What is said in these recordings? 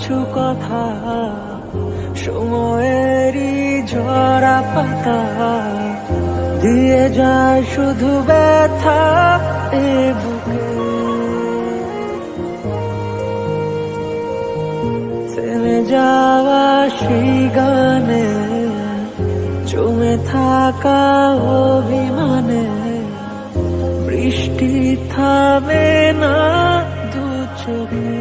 কিছু কথা সময়েরই ঝরা পাতা দিয়ে যায় শুধু ব্যথা এ বুকে। থেমে যাওয়া সেই গানে জমে থাকা অভিমানে বৃষ্টি থামে না দু চোখে।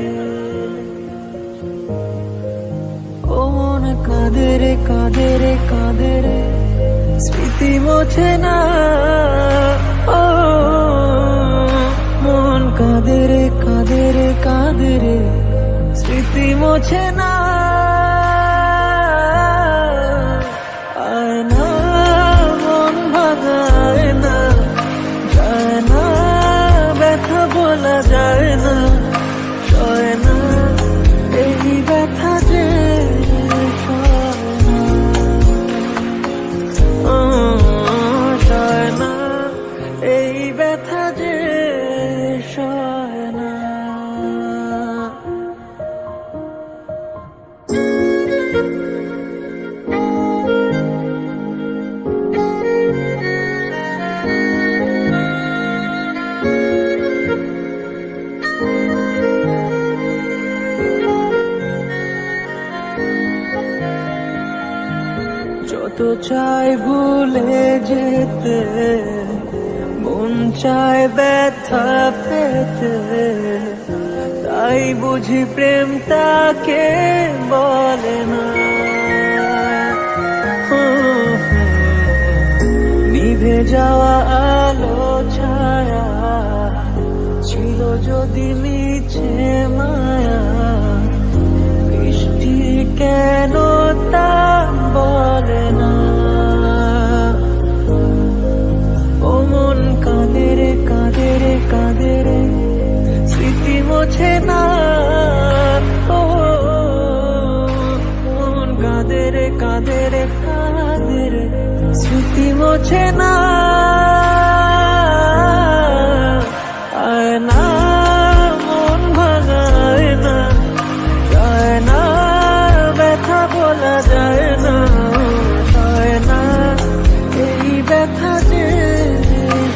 ও মন কাঁদে রে কাঁদে রে কাঁদে রে স্মৃতি মোছে না। ও মন কাঁদে রে কাঁদে রে কাঁদে রে স্মৃতি মোছে না। আয় না মন ভাঙায় না, যায় না ব্যথা বলা যায় না, সয় না এই ব্যথা যে সয় না এই ব্যথা যে সয় না। যত চাই ভুলে যেতে, মন চায় ব্যথা পেতে, তাই বুঝি প্রেম তাকে বলে না। নিভে যাওয়া আলো ছায়া ছিল যদি মিছে মায়া, বৃষ্টি কেন তা বলে না। ও মন কাঁদে রে কাঁদে রে কাঁদে রে স্মৃতি মোছে না। ও মন কাঁদে রে কাঁদে রে কাঁদে রে স্মৃতি মোছে না। আয় না মন ভাঙায় না, যায় না ব্যথা বলা যায় না, সয় না এই ব্যথা যে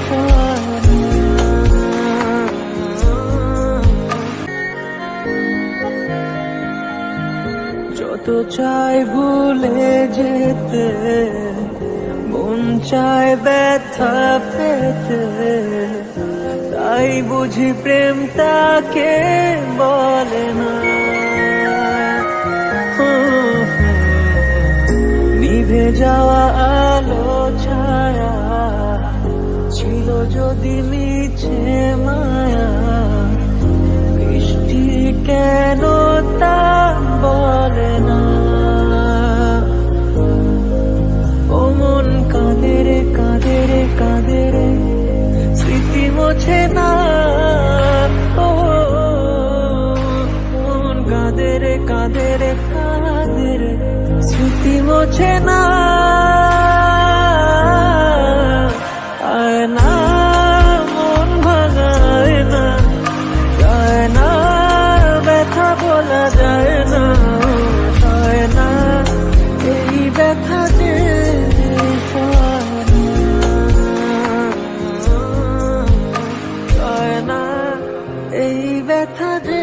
সয় না। যত চাই ভুলে যেতে, মন চায় ব্যথা পেতে, তাই বুঝি প্রেম তাকে বলে না। নিভে যাওয়া আলো ছায়া ছিল যদি মিছে মায়া, বৃষ্টি কেন তা বলে না। ও মন কাঁদে রে কাঁদে রে কাঁদে রে স্মৃতি মোছে না। ও মন কাঁদে রে কাঁদে রে কাঁদে রে স্মৃতি মোছে না। আয় না মন ভাঙায় না, যায় না ব্যথা বলা যায় না, সয় না এই ব্যথা যে সয় না, সয় না এই ব্যথা যে